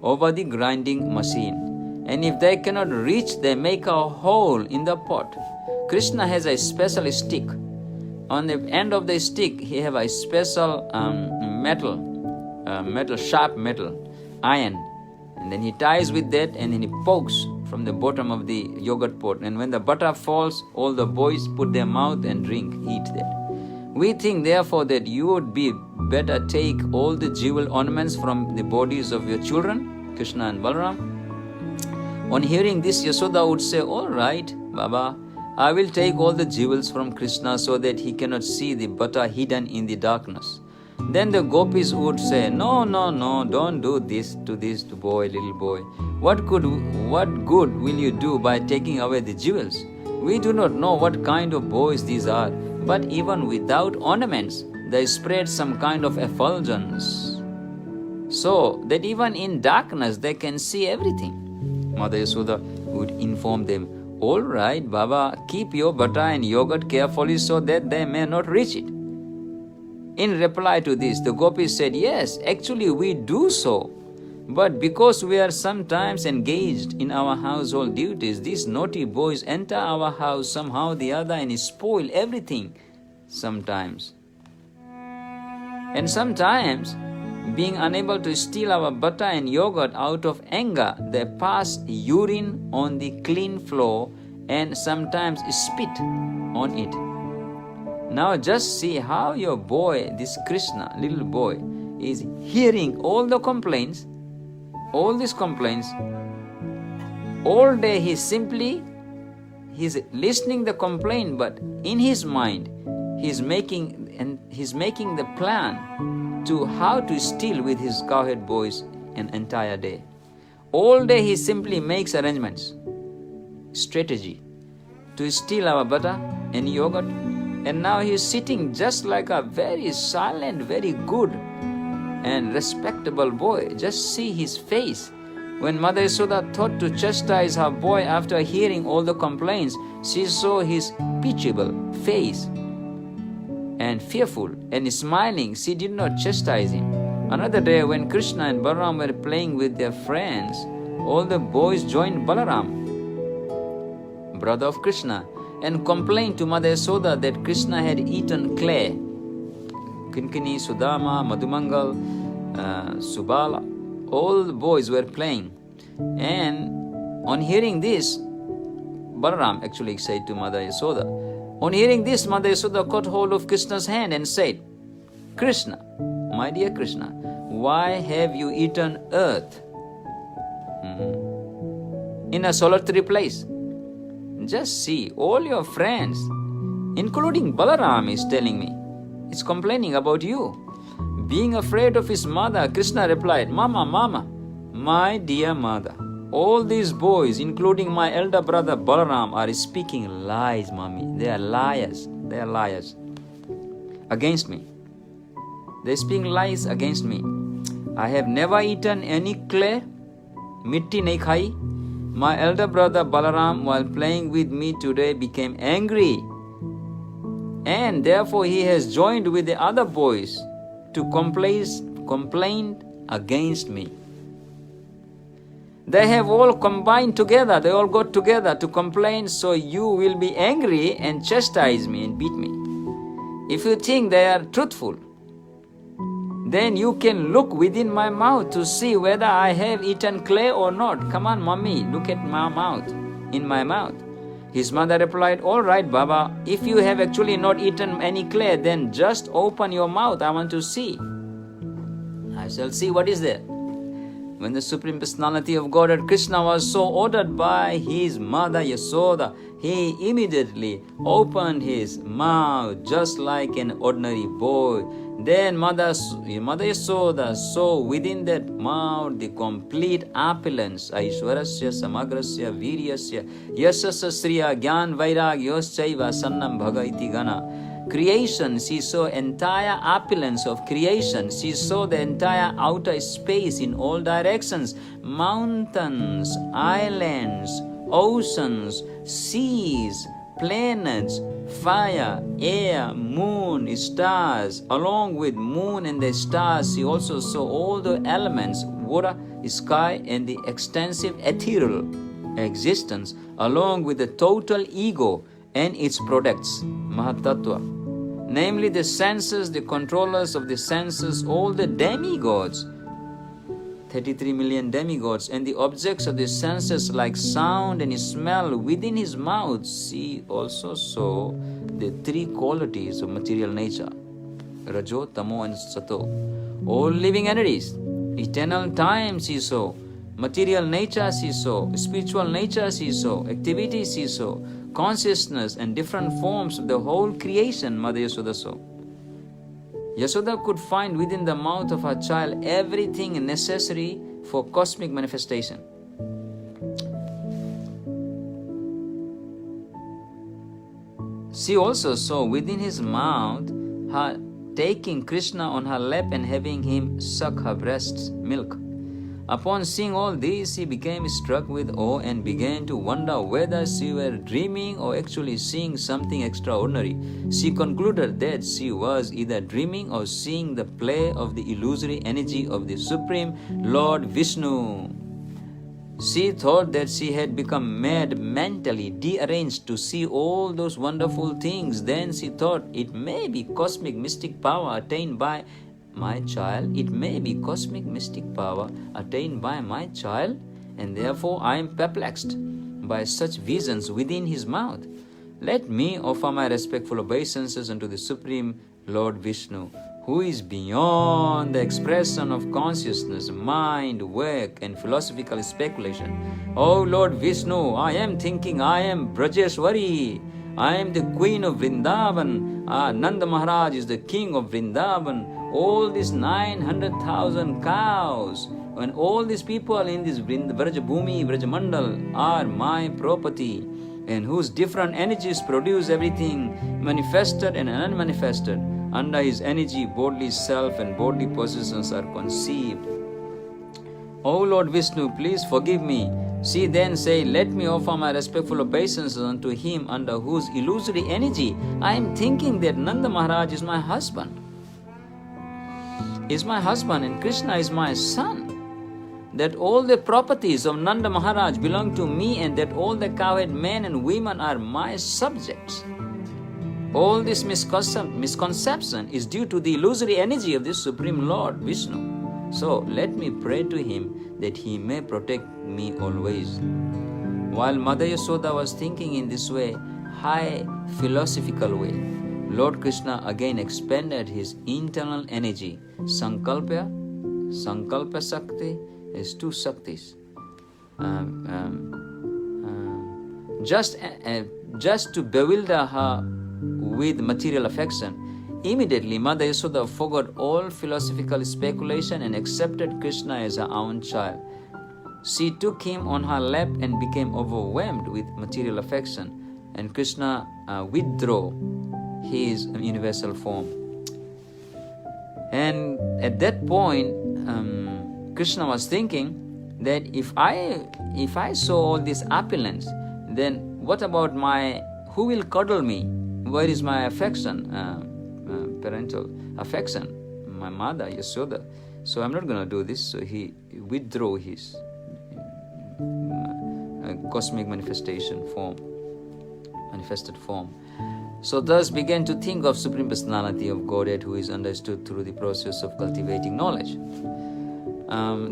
over the grinding machine. And if they cannot reach, they make a hole in the pot. Krishna has a special stick. On the end of the stick, he have a special sharp metal, iron. And then he ties with that, and then he pokes from the bottom of the yogurt pot. And when the butter falls, all the boys put their mouth and drink, eat that. We think therefore that you would be better take all the jewel ornaments from the bodies of your children, Krishna and Balaram. On hearing this, Yasoda would say, all right, Baba, I will take all the jewels from Krishna so that he cannot see the butter hidden in the darkness. Then the gopis would say, no, don't do this to this boy, little boy. What good will you do by taking away the jewels? We do not know what kind of boys these are, but even without ornaments, they spread some kind of effulgence, so that even in darkness they can see everything. Mother Yasoda would inform them, all right, Baba, keep your butter and yogurt carefully so that they may not reach it. In reply to this, the gopis said, yes, actually we do so. But because we are sometimes engaged in our household duties, these naughty boys enter our house somehow or the other and spoil everything sometimes. And sometimes, being unable to steal our butter and yogurt out of anger, they pass urine on the clean floor and sometimes spit on it. Now just see how your boy, this Krishna, little boy, is hearing all the complaints, all these complaints. All day he's listening the complaint, but in his mind he's making the plan to how to steal with his cowhead boys an entire day. All day he simply makes arrangements, strategy to steal our butter and yogurt. And now he is sitting just like a very silent, very good and respectable boy. Just see his face. When Mother Yasoda thought to chastise her boy after hearing all the complaints, she saw his pitiable face and fearful and smiling. She did not chastise him. Another day, when Krishna and Balaram were playing with their friends, all the boys joined Balaram, brother of Krishna, and complained to Mother Yasoda that Krishna had eaten clay. Kinkini, Sudama, Madhumangal, Subala, all the boys were playing. And on hearing this, Balaram actually said to Mother Yasoda, on hearing this, Mother Yasoda caught hold of Krishna's hand and said, Krishna, my dear Krishna, why have you eaten earth in a solitary place? Just see, all your friends, including Balaram, is telling me, is complaining about you. Being afraid of his mother, Krishna replied, Mama, my dear mother, all these boys, including my elder brother Balaram, are speaking lies, Mommy. They are liars. Against me. They speak lies against me. I have never eaten any clay, mitti nahi khai. My elder brother Balaram, while playing with me today, became angry, and therefore he has joined with the other boys to complain against me. They have all combined together, they all got together to complain, so you will be angry and chastise me and beat me. If you think they are truthful, then you can look within my mouth to see whether I have eaten clay or not. Come on, Mommy, look at my mouth, in my mouth. His mother replied, all right, Baba, if you have actually not eaten any clay, then just open your mouth. I want to see. I shall see what is there. When the Supreme Personality of Godhead Krishna was so ordered by his mother Yasoda, he immediately opened his mouth just like an ordinary boy. Then Mother Yasoda saw within that mouth the complete opulence, Aishwarasya, Samagrasya, Viryasya, Yasasya, Sriya, Gyan, Vairag, Yoschaiva, Sannam, Bhagaiti, Gana. creation. She saw entire opulence of creation. She saw the entire outer space in all directions. Mountains, islands, oceans, seas, planets, fire, air, moon, stars. Along with moon and the stars, she also saw all the elements, water, sky, and the extensive ethereal existence, along with the total ego and its products, Mahatattva, namely the senses, the controllers of the senses, all the demigods, 33 million demigods, and the objects of the senses like sound and smell within his mouth. She also saw the three qualities of material nature, Rajo, Tamo, and Sato, all living entities. Eternal time she saw, material nature she saw, spiritual nature she saw, activity she saw, consciousness and different forms of the whole creation, Mother Yasoda saw. Yasoda could find within the mouth of her child everything necessary for cosmic manifestation. She also saw within his mouth her taking Krishna on her lap and having him suck her breast's milk. Upon seeing all this, she became struck with awe and began to wonder whether she were dreaming or actually seeing something extraordinary. She concluded that she was either dreaming or seeing the play of the illusory energy of the Supreme Lord Vishnu. She thought that she had become mad, mentally deranged to see all those wonderful things. Then she thought, it may be cosmic mystic power attained by my child. It may be cosmic mystic power attained by my child, and therefore I am perplexed by such visions within his mouth. Let me offer my respectful obeisances unto the Supreme Lord Vishnu, who is beyond the expression of consciousness, mind, work, and philosophical speculation. O Lord Vishnu, I am thinking I am Brajeshwari. I am the queen of Vrindavan. Nanda Maharaj is the king of Vrindavan. All these 900,000 cows and all these people in this Vrajabhumi, Vrajamandal are my property, and whose different energies produce everything manifested and unmanifested. Under his energy, bodily self and bodily possessions are conceived. O Lord Vishnu, please forgive me. She then said, let me offer my respectful obeisances unto him under whose illusory energy I am thinking that Nanda Maharaj is my husband. And Krishna is my son. That all the properties of Nanda Maharaj belong to me, and that all the cowherd men and women are my subjects. All this misconception is due to the illusory energy of the Supreme Lord Vishnu. So let me pray to him that he may protect me always. While Mother Yasoda was thinking in this way, high philosophical way, Lord Krishna again expanded his internal energy. Sankalpa Shakti is two Shaktis. Just to bewilder her with material affection, immediately Mother Yasoda forgot all philosophical speculation and accepted Krishna as her own child. She took him on her lap and became overwhelmed with material affection, and Krishna withdrew his universal form. And at that point, Krishna was thinking that if I saw all this opulence, then what about who will cuddle me? Where is my affection, parental affection? My mother, Yasoda. So I'm not going to do this. So he withdrew his cosmic manifested form. So thus began to think of Supreme Personality of Godhead, who is understood through the process of cultivating knowledge.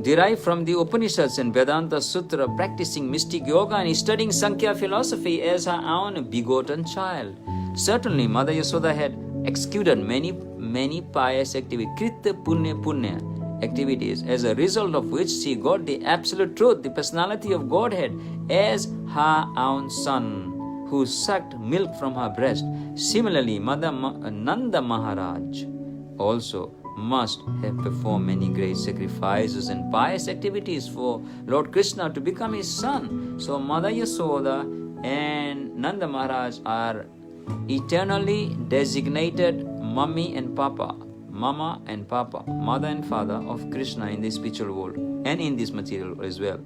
Derived from the Upanishads and Vedanta Sutra, practicing mystic yoga and studying Sankhya philosophy as her own begotten child. Certainly, Mother Yasoda had executed many pious activities, Krita Punya activities, as a result of which she got the absolute truth, the personality of Godhead, as her own son, who sucked milk from her breast. Similarly, Nanda Maharaj also must have performed many great sacrifices and pious activities for Lord Krishna to become his son. So Mother Yasoda and Nanda Maharaj are eternally designated mama and papa, mother and father of Krishna in the spiritual world and in this material world as well.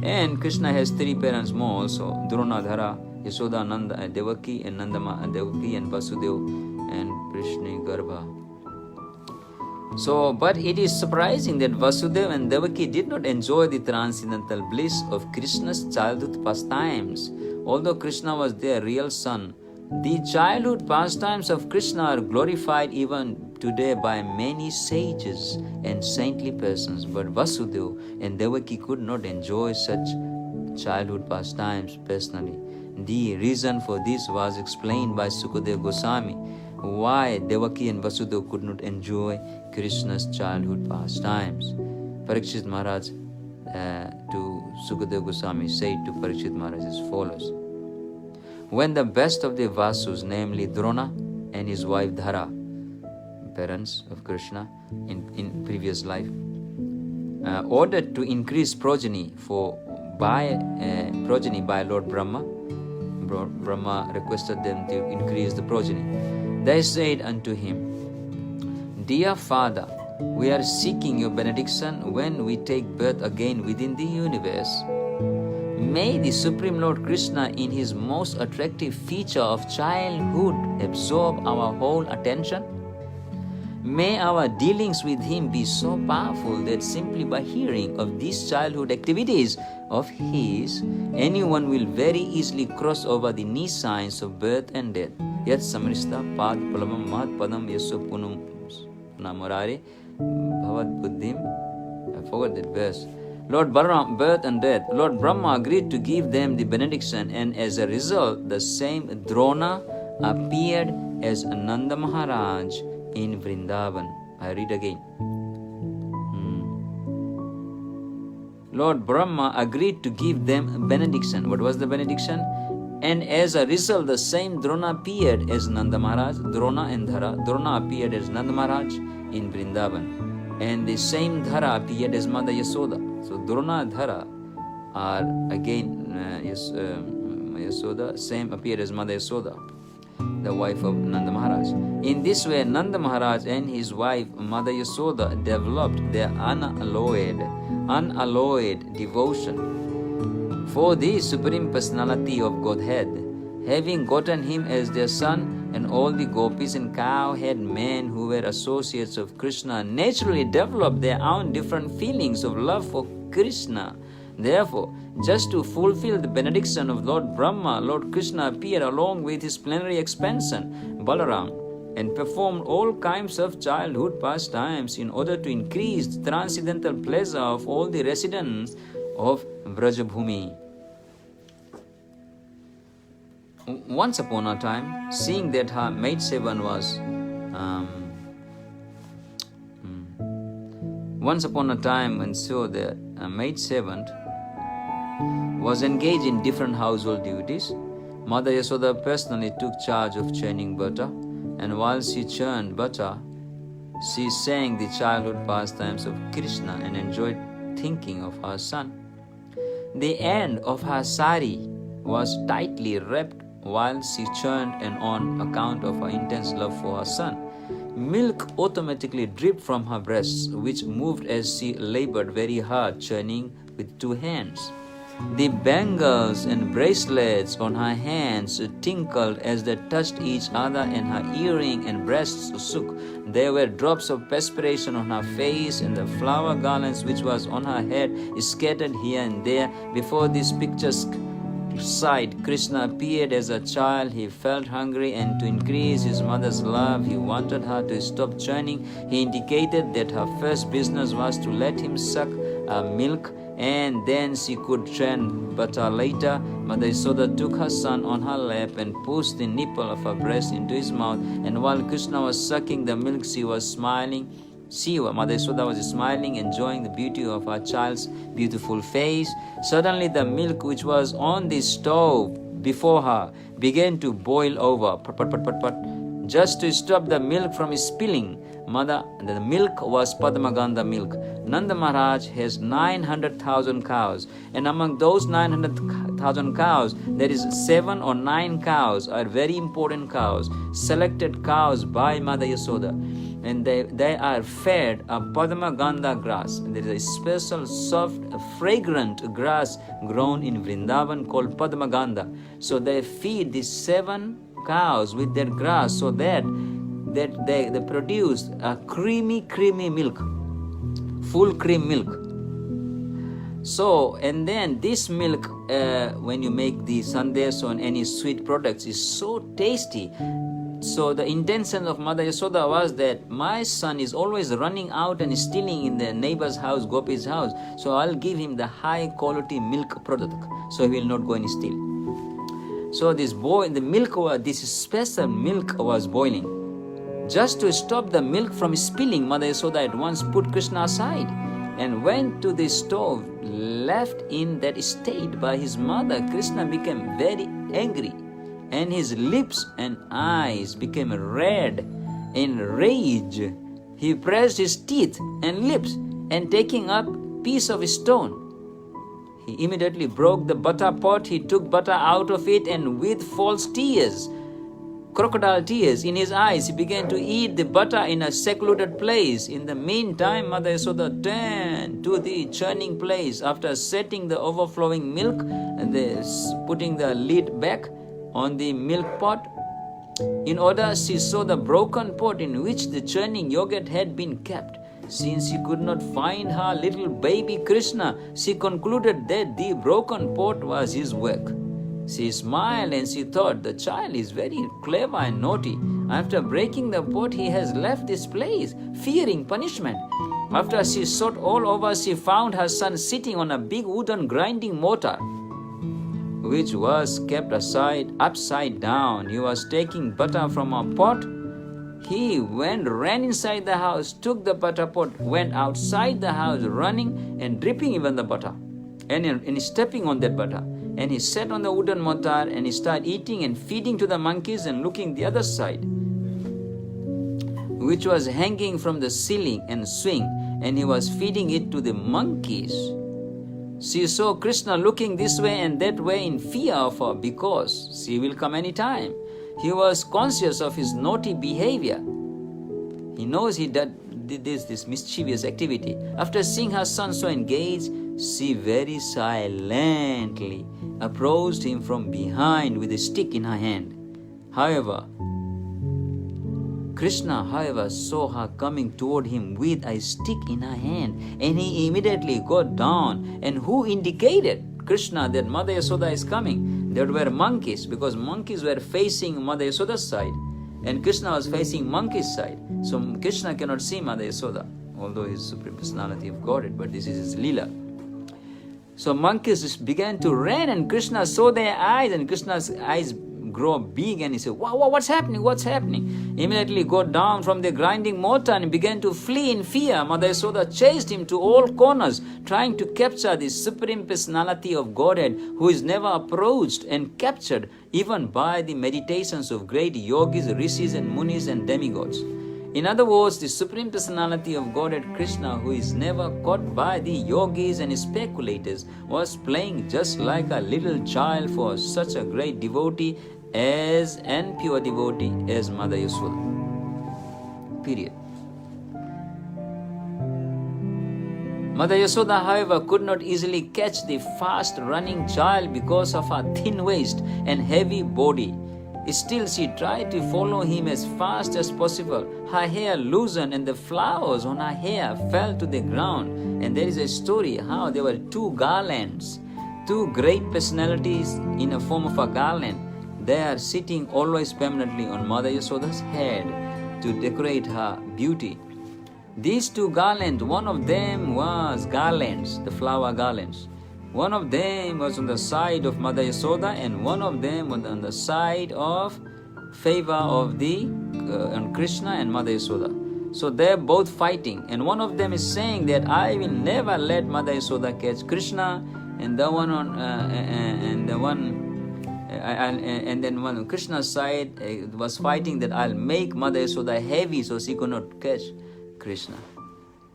And Krishna has three parents more also: Dronadhara, Yasoda, Nanda, Devaki, and Devaki and Vasudev and Krishna Garbha. So, but it is surprising that Vasudeva and Devaki did not enjoy the transcendental bliss of Krishna's childhood pastimes. Although Krishna was their real son, the childhood pastimes of Krishna are glorified even today by many sages and saintly persons. But Vasudeva and Devaki could not enjoy such childhood pastimes personally. The reason for this was explained by Sukadeva Goswami, why Devaki and Vasudeva could not enjoy Krishna's childhood pastimes. Parikshit Maharaj to Sukadeva Goswami said to Parikshit Maharaj as follows: when the best of the Vasus, namely Drona and his wife Dhara, parents of Krishna in previous life, ordered to increase progeny by Lord Brahma, Brahma requested them to increase the progeny. They said unto him, Dear Father, we are seeking your benediction when we take birth again within the universe. May the Supreme Lord Krishna, in his most attractive feature of childhood, absorb our whole attention. May our dealings with him be so powerful that simply by hearing of these childhood activities of his, anyone will very easily cross over the knee signs of birth and death. Yat samarista pad palamam mahat padam yaso punam namurare bhavad buddhim. I forgot that verse. Lord Balaram, birth and death. Lord Brahma agreed to give them the benediction, and as a result, the same Drona appeared as Nanda Maharaj in Vrindavan. I read again. Lord Brahma agreed to give them benediction. What was the benediction? And as a result, the same Drona appeared as Nanda Maharaj. Drona and Dhara. Drona appeared as Nanda Maharaj in Vrindavan, and the same Dhara appeared as Mother Yasoda. So Drona and Dhara are again Yasoda, same appeared as Mother Yasoda, the wife of Nanda Maharaj. In this way, Nanda Maharaj and his wife Mother Yasoda developed their unalloyed devotion for the Supreme Personality of Godhead. Having gotten him as their son, and all the gopis and cowhead men who were associates of Krishna naturally developed their own different feelings of love for Krishna. Therefore, just to fulfill the benediction of Lord Brahma, Lord Krishna appeared along with his plenary expansion, Balaram, and performed all kinds of childhood pastimes in order to increase the transcendental pleasure of all the residents of Brajabhumi. Once upon a time, seeing that her maidservant was once upon a time, and so the maidservant was engaged in different household duties, Mother Yasoda personally took charge of churning butter, and while she churned butter, she sang the childhood pastimes of Krishna and enjoyed thinking of her son. The end of her sari was tightly wrapped while she churned, and on account of her intense love for her son, milk automatically dripped from her breasts, which moved as she labored very hard, churning with two hands. The bangles and bracelets on her hands tinkled as they touched each other, and her earring and breasts shook. There were drops of perspiration on her face, and the flower garlands which was on her head scattered here and there. Before this picturesque sight, Krishna appeared as a child. He felt hungry, and to increase his mother's love, he wanted her to stop churning. He indicated that her first business was to let him suck milk, and then she could churn butter later. Mother Yasoda took her son on her lap and pushed the nipple of her breast into his mouth, and while Krishna was sucking the milk, she was smiling. Mother Yasoda was smiling, enjoying the beauty of her child's beautiful face. Suddenly the milk which was on the stove before her began to boil over. Just to stop the milk from spilling, the milk was Padmagandha milk. Nanda Maharaj has 900,000 cows, and among those 900,000 1,000 cows, there is 7 or 9 cows are very important cows, selected cows by Mother Yasoda. And they are fed a Padmagandha grass. There is a special soft, fragrant grass grown in Vrindavan called Padmagandha. So they feed these 7 cows with their grass so that they produce a creamy milk, full cream milk. So, and then this milk, when you make the sandesh or any sweet products, is so tasty. So the intention of Mother Yasoda was that my son is always running out and stealing in the neighbor's house, Gopi's house. So I'll give him the high quality milk product, so he will not go and steal. So this special milk was boiling. Just to stop the milk from spilling, Mother Yasoda at once put Krishna aside and went to the stove. Left in that state by his mother, Krishna became very angry, and his lips and eyes became red in rage. He pressed his teeth and lips, and taking up a piece of stone, he immediately broke the butter pot. He took butter out of it, and with false tears, crocodile tears in his eyes, he began to eat the butter in a secluded place. In the meantime, Mother Yasoda turned to the churning place. After setting the overflowing milk and putting the lid back on the milk pot, in order, she saw the broken pot in which the churning yogurt had been kept. Since she could not find her little baby Krishna, she concluded that the broken pot was his work. She smiled and she thought, the child is very clever and naughty. After breaking the pot, he has left this place, fearing punishment. After she sought all over, she found her son sitting on a big wooden grinding mortar, which was kept upside down. He was taking butter from a pot. He ran inside the house, took the butter pot, went outside the house running and dripping even the butter, and stepping on that butter. And he sat on the wooden mortar and he started eating and feeding to the monkeys and looking the other side, which was hanging from the ceiling and swing, and he was feeding it to the monkeys. She saw Krishna looking this way and that way in fear of her, because she will come any time. He was conscious of his naughty behavior. He knows he did this mischievous activity. After seeing her son so engaged, she very silently approached him from behind with a stick in her hand. Krishna, saw her coming toward him with a stick in her hand, and he immediately got down. And who indicated Krishna that Mother Yasoda is coming? There were monkeys, because monkeys were facing Mother Yasoda's side, and Krishna was facing monkey's side. So Krishna cannot see Mother Yasoda, although he is Supreme Personality of Godhead, but this is his Leela. So monkeys began to run, and Krishna saw their eyes, and Krishna's eyes grow big, and he said, wow, what's happening? Immediately got down from the grinding mortar and began to flee in fear. Mother Yasoda chased him to all corners, trying to capture the Supreme Personality of Godhead, who is never approached and captured even by the meditations of great yogis, rishis and munis and demigods. In other words, the Supreme Personality of Godhead Krishna, who is never caught by the yogis and speculators, was playing just like a little child for such a great devotee and pure devotee as Mother Yasoda. Period. Mother Yasoda, however, could not easily catch the fast-running child because of her thin waist and heavy body. Still, she tried to follow him as fast as possible. Her hair loosened and the flowers on her hair fell to the ground. And there is a story how there were 2 garlands, 2 great personalities in a form of a garland. They are sitting always permanently on Mother Yasoda's head to decorate her beauty. These 2 garlands, one of them was garlands, the flower garlands. One of them was on the side of Mother Yasoda, and one of them was on the side of favor of the Krishna and Mother Yasoda. So they're both fighting, and one of them is saying that I will never let Mother Yasoda catch Krishna, and the one on and then one on Krishna's side was fighting that I'll make Mother Yasoda heavy so she could not catch Krishna.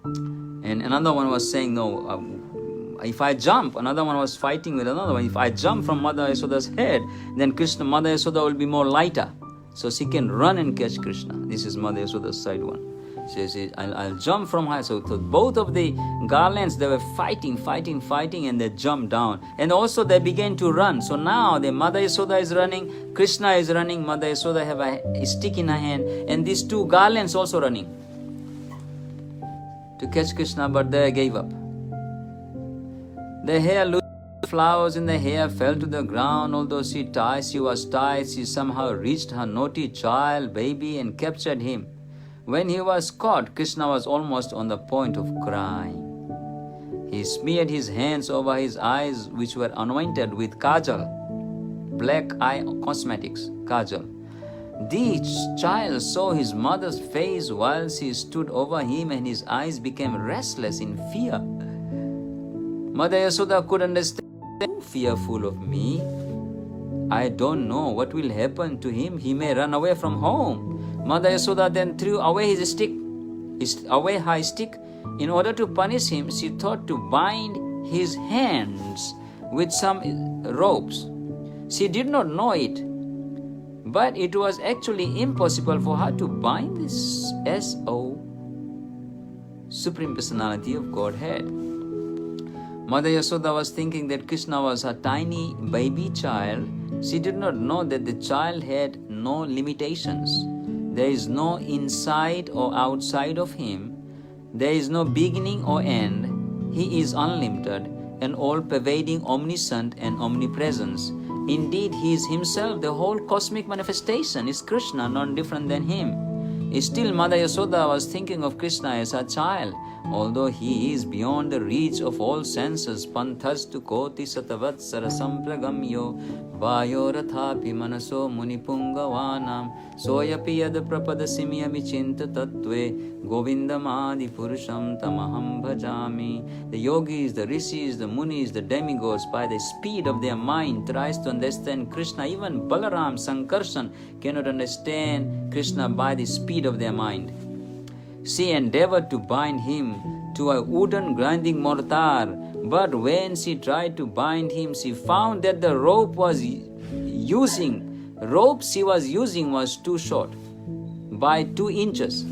And another one was saying, no, if I jump, another one was fighting with another one. If I jump from Mother Yasoda's head, then Krishna, Mother Yasoda will be more lighter. So she can run and catch Krishna. This is Mother Yasoda's side one. She says, I'll jump from high. So both of the garlands, they were fighting, and they jumped down. And also they began to run. So now the Mother Yasoda is running, Krishna is running, Mother Yasoda have a stick in her hand, and these two garlands also running to catch Krishna, but they gave up. The hair loose, flowers in the hair fell to the ground. Although she was tied, she somehow reached her naughty child, baby, and captured him. When he was caught, Krishna was almost on the point of crying. He smeared his hands over his eyes, which were anointed with kajal, black eye cosmetics, kajal. The child saw his mother's face while she stood over him, and his eyes became restless in fear. Mother Yasoda could understand. Fearful of me, I don't know what will happen to him. He may run away from home. Mother Yasoda then threw away her stick. In order to punish him, she thought to bind his hands with some ropes. She did not know it, but it was actually impossible for her to bind this S.O. Supreme Personality of Godhead. Mother Yasoda was thinking that Krishna was a tiny baby child. She did not know that the child had no limitations. There is no inside or outside of him. There is no beginning or end. He is unlimited and all-pervading, omniscient and omnipresence. Indeed, he is himself. The whole cosmic manifestation is Krishna, not different than him. Still, Mother Yasoda was thinking of Krishna as a child. Although he is beyond the reach of all senses, panthastu koti satavatsara sampragamyo vayo rathapi manaso munipungavanam soyapi yad prapadasimi amichinta tattve govindamadi purusham tamaham bhajami. The yogis, the rishis, the munis, the demigods, by the speed of their mind, tries to understand Krishna. Even Balaram, Sankarshan cannot understand Krishna by the speed of their mind. She endeavored to bind him to a wooden grinding mortar, but when she tried to bind him, she found that the rope she was using was too short, by 2 inches.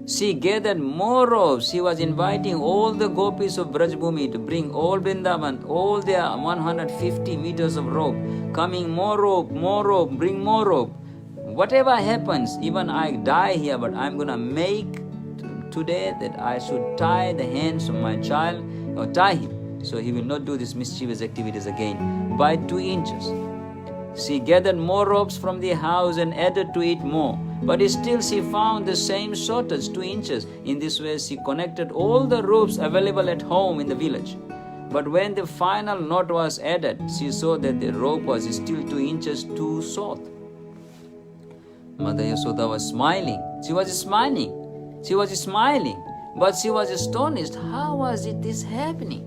She gathered more ropes. She was inviting all the gopis of Brajbhumi to bring all Vrindavan, all their 150 meters of rope, coming more rope, bring more rope. Whatever happens, even I die here, but I'm going to make today that I should tie the hands of my child, or tie him, so he will not do these mischievous activities again, by 2 inches. She gathered more ropes from the house and added to it more, but still she found the same shortage, 2 inches. In this way, she connected all the ropes available at home in the village. But when the final knot was added, she saw that the rope was still 2 inches too short. Mother Yasoda was smiling. She was smiling, but she was astonished. How was this happening?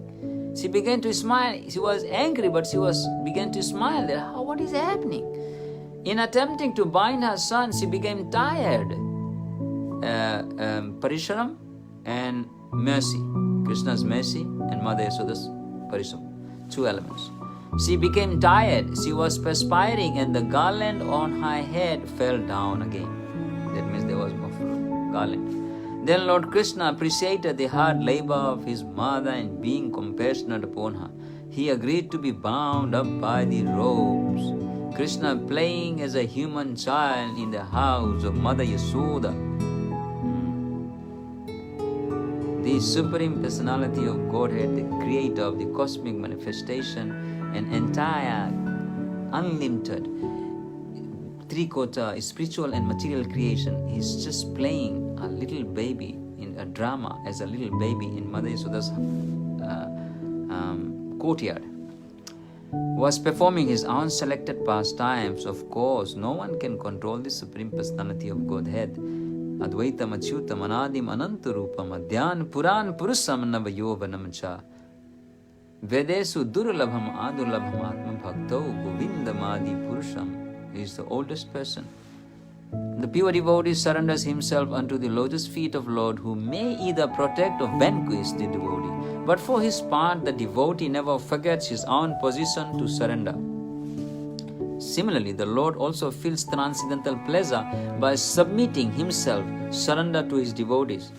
She began to smile. She was angry, but she began to smile. What is happening? In attempting to bind her son, she became tired. Parisharam and mercy. Krishna's mercy and Mother Yasoda's parisharam. 2 elements. She became tired. She was perspiring, and the garland on her head fell down again. That means there was more garland. Then Lord Krishna appreciated the hard labor of his mother, and being compassionate upon her, he agreed to be bound up by the ropes. Krishna playing as a human child in the house of Mother Yasoda. The Supreme Personality of Godhead, the creator of the cosmic manifestation, an entire unlimited three-quarter spiritual and material creation, is just playing a little baby in a drama as a little baby in Mother Yasoda's courtyard. Was performing his own selected pastimes. Of course, no one can control the Supreme Personality of Godhead. Advaitam Achyutam Anadim Anantarupam Adhyan Puran Purusam Navayovanam Cha Vedesu Durlabham Adurlabham Atma Bhaktau Govindamadi Purusham. He is the oldest person The pure devotee surrenders himself unto the lotus feet of Lord, who may either protect or vanquish the devotee. But for his part, the devotee never forgets his own position to surrender. Similarly, the Lord also feels transcendental pleasure by submitting himself, surrender to his devotees,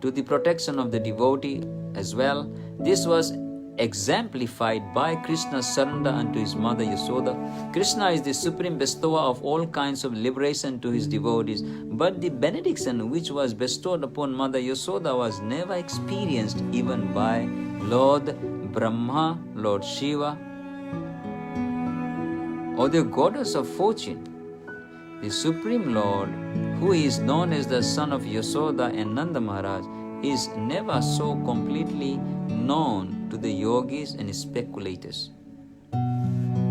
to the protection of the devotee as well. This was exemplified by Krishna's surrender unto his mother Yasoda. Krishna is the supreme bestower of all kinds of liberation to his devotees, but the benediction which was bestowed upon Mother Yasoda was never experienced even by Lord Brahma, Lord Shiva, or the goddess of fortune. The Supreme Lord, who is known as the son of Yasoda and Nanda Maharaj, is never so completely known to the yogis and speculators,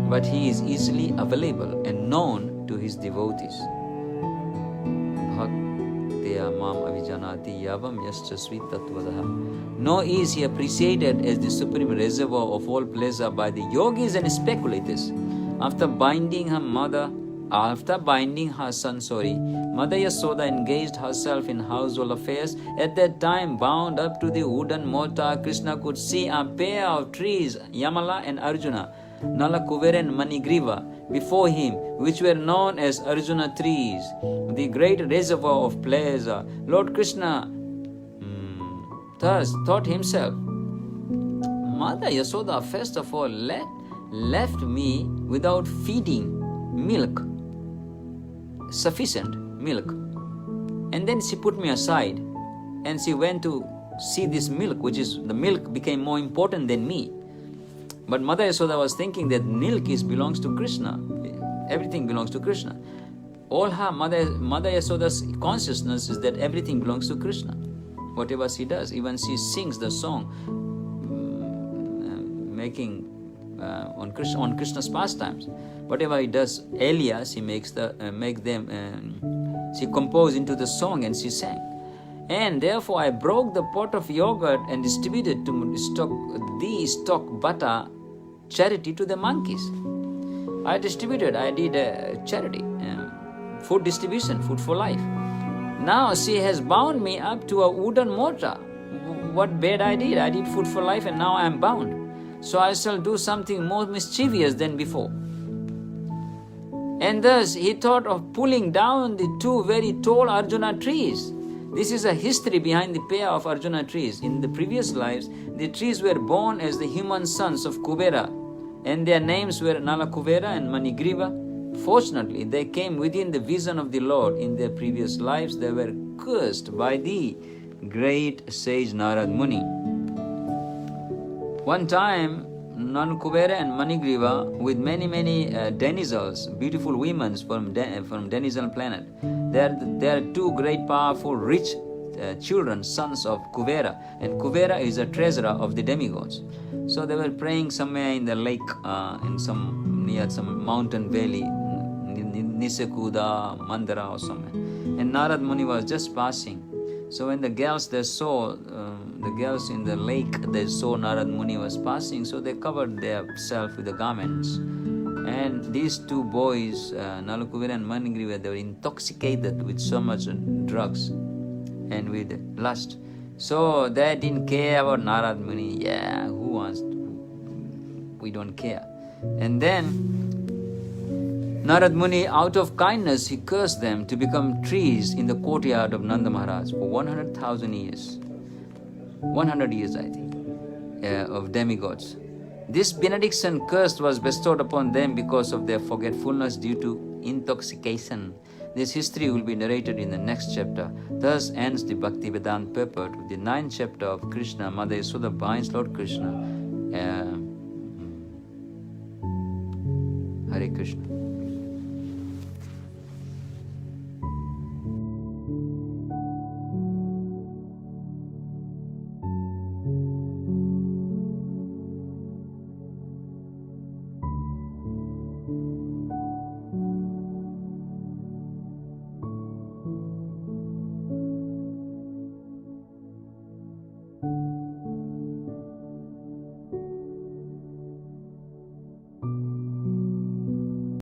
but he is easily available and known to his devotees. Nor is he appreciated as the supreme reservoir of all pleasure by the yogis and speculators. After binding her son, Mother Yasoda engaged herself in household affairs. At that time, bound up to the wooden mortar, Krishna could see a pair of trees, Yamala and Arjuna, Nala, Kuvera and Manigriva, before him, which were known as Arjuna trees, the great reservoir of pleasure. Lord Krishna thus thought himself, Mother Yasoda first of all left me without feeding milk, sufficient milk, and then she put me aside and she went to see this milk, which is the milk became more important than me. But Mother Yasoda was thinking that milk belongs to Krishna, everything belongs to Krishna. All her Mother Yasoda's consciousness is that everything belongs to Krishna. Whatever she does, even she sings the song making on Krishna's pastimes. Whatever he does, Elia, she she composed into the song and she sang. And therefore I broke the pot of yogurt and distributed to stock butter charity to the monkeys. I did charity, food distribution, food for life. Now she has bound me up to a wooden mortar. What bad I did food for life and now I am bound. So I shall do something more mischievous than before. And thus he thought of pulling down the two very tall Arjuna trees. This is a history behind the pair of Arjuna trees. In the previous lives, the trees were born as the human sons of Kubera, and their names were Nala Kuvera and Manigriva. Fortunately, they came within the vision of the Lord. In their previous lives, they were cursed by the great sage Narad Muni. One time, Nala Kuvera and Manigriva, with many denizens, beautiful women from Denizen planet, they are two great, powerful, rich children, sons of Kuvera, and Kuvera is a treasurer of the demigods. So they were praying somewhere in the lake, near some mountain valley, Nisekuda, Mandara or somewhere. And Narad Muni was just passing. So when the girls in the lake, they saw Narad Muni was passing, so they covered themselves with the garments. And these two boys, Nalakuvira and Manigriva, they were intoxicated with so much drugs and with lust. So they didn't care about Narad Muni. Yeah, who wants to? We don't care. And then Narad Muni, out of kindness, he cursed them to become trees in the courtyard of Nanda Maharaj for 100,000 years. 100 years, I think, of demigods. This benediction curse was bestowed upon them because of their forgetfulness due to intoxication. This history will be narrated in the next chapter. Thus ends the Bhakti Vedanta purport with the 9th chapter of Krishna. Mother Yasoda binds Lord Krishna